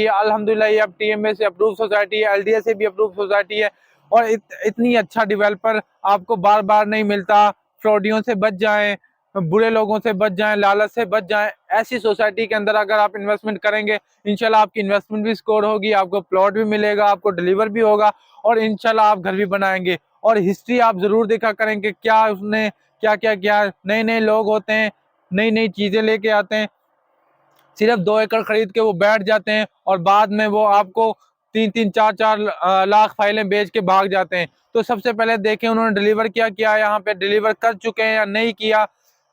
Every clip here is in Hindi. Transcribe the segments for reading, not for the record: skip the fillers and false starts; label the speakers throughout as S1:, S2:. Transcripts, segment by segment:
S1: ये अल्हम्दुलिल्लाह ये अब टीएमए से अप्रूव सोसाइटी है, एलडीए से भी अप्रूव सोसाइटी है। और इतनी अच्छा डेवलपर आपको बार बार नहीं मिलता। फ्रॉडियों से बच जाएं, बुरे लोगों से बच जाएं, लालच से बच जाएं। ऐसी सोसाइटी के अंदर अगर आप इन्वेस्टमेंट करेंगे, इंशाल्लाह आपकी इन्वेस्टमेंट भी स्कोर होगी, आपको प्लॉट भी मिलेगा, आपको डिलीवर भी होगा और इंशाल्लाह आप घर भी बनाएंगे। और हिस्ट्री आप जरूर देखा करेंगे, क्या उसने क्या क्या किया। नए नए लोग होते हैं, नई नई चीजें लेके आते हैं, सिर्फ 2 एकड़ खरीद के वो बैठ जाते हैं और बाद में वो आपको 3-3, 4-4 लाख फाइलें बेच के भाग जाते हैं। तो सबसे पहले देखें उन्होंने डिलीवर क्या किया, यहाँ पे डिलीवर कर चुके हैं या नहीं किया।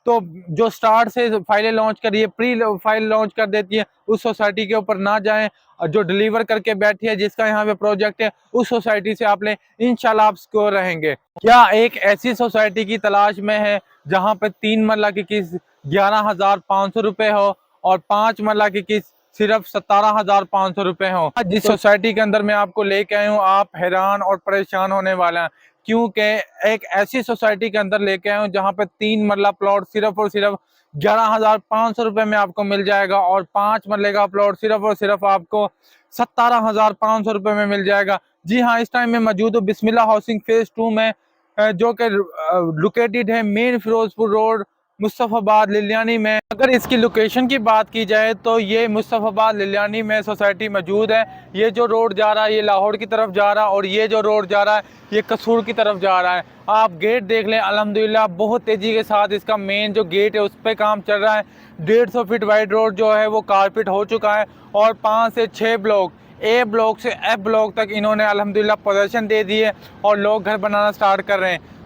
S1: तो जो स्टार्ट से फाइलें लॉन्च कर रही है, प्री फाइल लॉन्च कर देती है, उस सोसाइटी के ऊपर ना जाएं। और जो डिलीवर करके बैठी है, जिसका यहाँ पे प्रोजेक्ट है, उस सोसाइटी से आप लें, इंशाल्लाह आप सिक्योर रहेंगे। क्या एक ऐसी सोसाइटी की तलाश में है जहाँ पे 3 मरला की किस्त 11,500 रुपए हो और 5 मरला की किस्त सिर्फ 17,500 रुपए हो? जिस सोसाइटी के अंदर मैं आपको लेके आया हूँ, आप हैरान और परेशान होने वाले हैं, क्योंकि एक ऐसी सोसाइटी के अंदर लेके आया हूँ जहाँ पे 3 मरला प्लॉट सिर्फ और सिर्फ 11,500 रुपए में आपको मिल जाएगा और 5 मरले का प्लॉट सिर्फ और सिर्फ आपको 17,500 रुपए में मिल जाएगा। जी हाँ, इस टाइम में मौजूद हूँ बिस्मिल्लाह हाउसिंग फेज 2 में, जो कि लोकेटेड है मेन फिरोजपुर रोड, मुस्तफाबाद लिलियानी में। अगर इसकी लोकेशन की बात की जाए तो ये मुस्तफाबाद लिलियानी में सोसाइटी मौजूद है। ये जो रोड जा रहा है ये लाहौर की तरफ जा रहा है और ये जो रोड जा रहा है ये कसूर की तरफ जा रहा है। आप गेट देख लें, अल्हम्दुलिल्लाह बहुत तेजी के साथ इसका मेन जो गेट है उस पर काम चल रहा है। 150 फीट वाइड रोड जो है वो कारपेट हो चुका है और 5 से 6 ब्लॉक, ए ब्लॉक से एफ ब्लॉक तक इन्होंने अल्हम्दुलिल्लाह पोजीशन दे दी है और लोग घर बनाना स्टार्ट कर रहे हैं।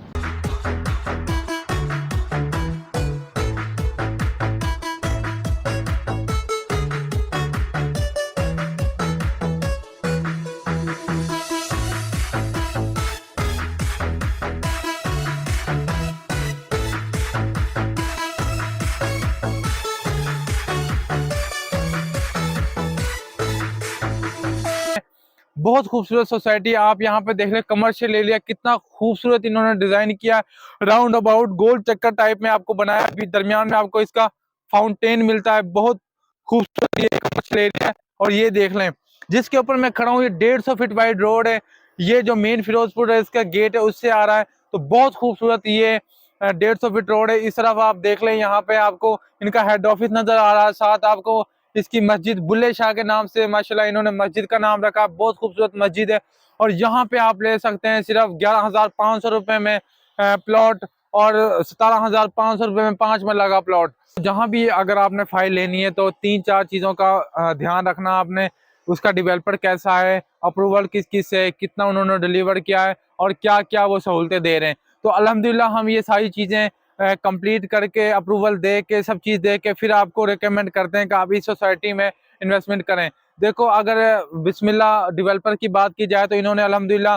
S1: बहुत खूबसूरत सोसाइटी, आप यहाँ पे देख लें, कमर्शियल एरिया कितना खूबसूरत इन्होंने डिजाइन किया। राउंड अबाउट गोल चक्कर टाइप में आपको बनाया, अभी दरमियान में आपको इसका फाउंटेन मिलता है। बहुत खूबसूरत ये कमर्शियल एरिया है। और ये देख लें जिसके ऊपर मैं खड़ा हूँ, ये 150 फीट वाइड रोड है। ये जो मेन फिरोजपुर है इसका गेट है उससे आ रहा है। तो बहुत खूबसूरत ये 150 फीट रोड है। इस तरफ आप देख लें, यहाँ पे आपको इनका हेड ऑफिस नजर आ रहा है, साथ आपको इसकी मस्जिद बुल्ले शाह के नाम से माशाल्लाह इन्होंने मस्जिद का नाम रखा। बहुत खूबसूरत मस्जिद है और यहाँ पे आप ले सकते हैं सिर्फ 11,500 रुपए में प्लॉट और 17,500 रुपए में 5 मरला का प्लॉट। जहाँ भी अगर आपने फाइल लेनी है तो 3-4 चीज़ों का ध्यान रखना आपने। उसका डिवेलपर कैसा है, अप्रूवल किस किस से, कितना उन्होंने डिलीवर किया है और क्या क्या वो सहूलतें दे रहे हैं। तो अल्हम्दुलिल्लाह हम ये सारी चीज़ें कंप्लीट करके, अप्रूवल दे के, सब चीज़ दे के फिर आपको रिकमेंड करते हैं कि आप इस सोसाइटी में इन्वेस्टमेंट करें। देखो अगर बिस्मिल्लाह डेवलपर की बात की जाए तो इन्होंने अल्हम्दुलिल्लाह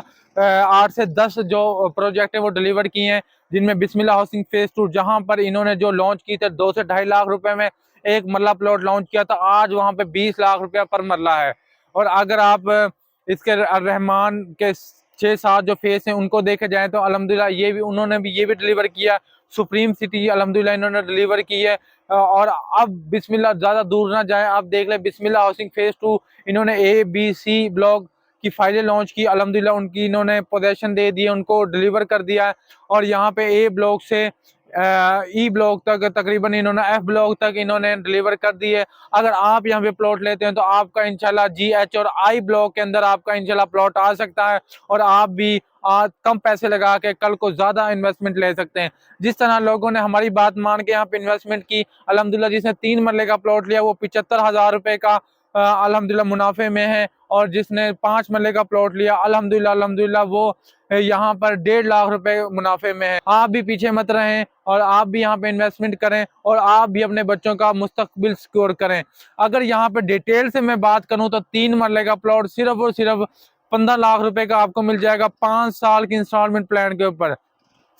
S1: 8 से 10 जो प्रोजेक्ट है वो डिलीवर किए हैं, जिनमें बिस्मिल्लाह हाउसिंग फेज 2 जहां पर इन्होंने जो लॉन्च की थे 2 से 2.5 लाख रुपए में एक मरला प्लॉट लॉन्च किया था, आज वहां पे 20 लाख रुपया पर मरला है। और अगर आप इसके रहमान के 6-7 जो फेस हैं उनको देखे जाए तो अल्हम्दुलिल्लाह ये भी उन्होंने भी ये भी डिलीवर किया। सुप्रीम सिटी अल्हम्दुलिल्लाह इन्होंने डिलीवर की है। और अब बिस्मिल्लाह ज़्यादा दूर ना जाए, आप देख लें बिस्मिल्लाह हाउसिंग फेज 2 इन्होंने A, B, C ब्लॉक की फाइलें लॉन्च की। अल्हम्दुलिल्लाह उनकी इन्होंने पोजेशन दे दी है, उनको डिलीवर कर दिया है। और यहाँ पे A ब्लॉक से E ब्लॉक तक, तकरीबन इन्होंने F ब्लॉक तक इन्होंने डिलीवर कर दी है। अगर आप यहाँ पे प्लॉट लेते हैं तो आपका इंशाल्लाह G, H और I ब्लॉक के अंदर आपका इंशाल्लाह प्लॉट आ सकता है और आप भी आज कम पैसे लगा के कल को ज्यादा इन्वेस्टमेंट ले सकते हैं। जिस तरह लोगों ने हमारी बात मान के यहाँ पे इन्वेस्टमेंट की, अल्हम्दुलिल्लाह जिसने 3 मरले का प्लॉट लिया वो 75,000 रुपए का अल्हम्दुलिल्लाह मुनाफे में है। और जिसने 5 मरले का प्लॉट लिया अल्हम्दुलिल्लाह अल्हम्दुलिल्लाह वो यहाँ पर 1.5 लाख रुपए मुनाफे में है। आप भी पीछे मत रहें और आप भी यहाँ पे इन्वेस्टमेंट करें और आप भी अपने बच्चों का मुस्तकबिल सिक्योर करें। अगर यहाँ पे डिटेल से मैं बात करूँ तो 3 मरले का प्लॉट सिर्फ और सिर्फ 15 लाख रुपए का आपको मिल जाएगा 5 साल की इंस्टॉलमेंट प्लान के ऊपर।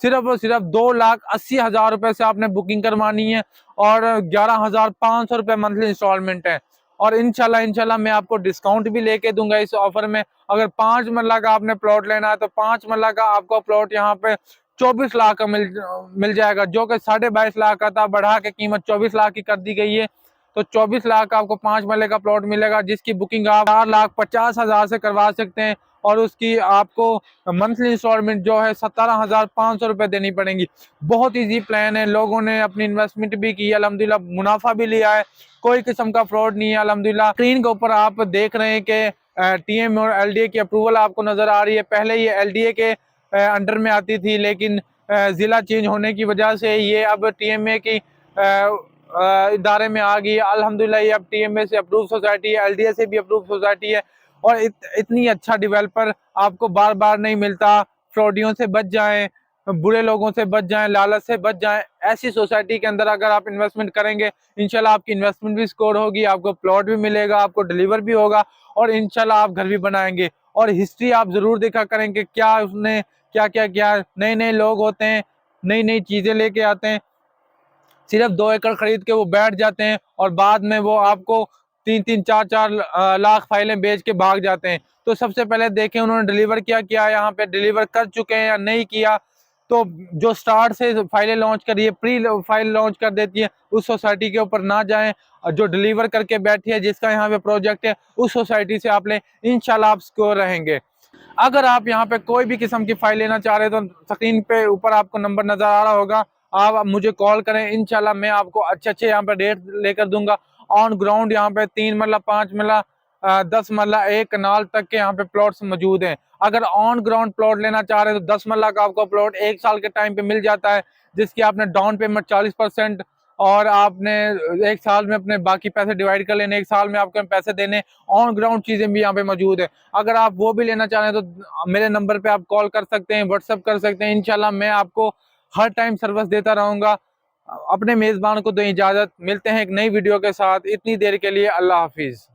S1: सिर्फ और सिर्फ 2,80,000 रुपए से आपने बुकिंग करवानी है और 11,500 रुपए मंथली इंस्टॉलमेंट है। और इंशाल्लाह मैं आपको डिस्काउंट भी लेके दूंगा इस ऑफर में। अगर 5 मरला का आपने प्लॉट लेना है तो 5 मरला का आपको प्लॉट यहाँ पे 24 लाख का मिल जाएगा, जो कि 22.5 लाख का था, बढ़ा के कीमत 24 लाख की कर दी गई है। तो 24 लाख का आपको 5 मरले का प्लॉट मिलेगा, जिसकी बुकिंग आप 4,50,000 से करवा सकते हैं और उसकी आपको मंथली इंस्टॉलमेंट जो है 17,500 रुपये देनी पड़ेंगी। बहुत ईजी प्लान है, लोगों ने अपनी इन्वेस्टमेंट भी की है, अल्हम्दुलिल्लाह मुनाफा भी लिया है, कोई किस्म का फ्रॉड नहीं है अल्हम्दुलिल्लाह। स्क्रीन के ऊपर आप देख रहे हैं कि टीएम और एलडीए की अप्रूवल आपको नजर आ रही है। पहले ये एलडीए के अंडर में आती थी, लेकिन जिला चेंज होने की वजह से ये अब टीएमए की इदारे में आ गई। अल्हम्दुलिल्लाह ये अब टीएमए से अप्रूव सोसाइटी है, एलडीए से भी अप्रूव सोसाइटी है और इतनी अच्छा डेवलपर आपको बार बार नहीं मिलता। फ्रॉडियों से बच जाएं, बुरे लोगों से बच जाएं, लालच से बच जाएं। ऐसी सोसाइटी के अंदर अगर आप इन्वेस्टमेंट करेंगे, इंशाल्लाह आपकी इन्वेस्टमेंट भी स्कोर होगी, आपको प्लॉट भी मिलेगा, आपको डिलीवर भी होगा और इंशाल्लाह आप घर भी बनाएंगे। और हिस्ट्री आप जरूर देखा करें कि क्या उसने क्या क्या किया। नए नए लोग होते हैं, नई नई चीजें लेके आते हैं, सिर्फ 2 एकड़ खरीद के वो बैठ जाते हैं और बाद में वो आपको 3-3, 4-4 लाख फाइलें बेच के भाग जाते हैं। तो सबसे पहले देखें उन्होंने डिलीवर क्या यहाँ पे डिलीवर कर चुके हैं या नहीं किया। तो जो स्टार्ट से फाइलें लॉन्च कर रही है, प्री फाइल लॉन्च कर देती है, उस सोसाइटी के ऊपर ना जाएं। और जो डिलीवर करके बैठी है, जिसका यहाँ पे प्रोजेक्ट है, उस सोसाइटी से आप लें, इंशाल्लाह आप सिक्योर रहेंगे। अगर आप यहाँ पे कोई भी किस्म की फाइल लेना चाह रहे हैं तो स्क्रीन पे ऊपर आपको नंबर नजर आ रहा होगा, आप मुझे कॉल करें, इंशाल्लाह मैं आपको अच्छे यहाँ पे रेट लेकर दूंगा। ऑन ग्राउंड यहाँ पे 3 मरला, 5 मरला, 10 मरला, 1 कनाल तक के यहाँ पे प्लॉट्स मौजूद हैं। अगर ऑन ग्राउंड प्लॉट लेना चाह रहे हैं तो 10 मरला का आपको प्लॉट 1 साल के टाइम पे मिल जाता है, जिसकी आपने डाउन पेमेंट 40% और आपने 1 साल में अपने बाकी पैसे डिवाइड कर लेने, 1 साल में आपके पैसे देने। ऑन ग्राउंड चीजें भी यहाँ पे मौजूद है। अगर आप वो भी लेना चाह रहे हैं तो मेरे नंबर पे आप कॉल कर सकते हैं, व्हाट्सअप कर सकते हैं। इंशाल्लाह मैं आपको हर टाइम सर्विस देता रहूंगा। अपने मेजबान को दो इजाजत, मिलते हैं एक नई वीडियो के साथ। इतनी देर के लिए अल्लाह हाफिज।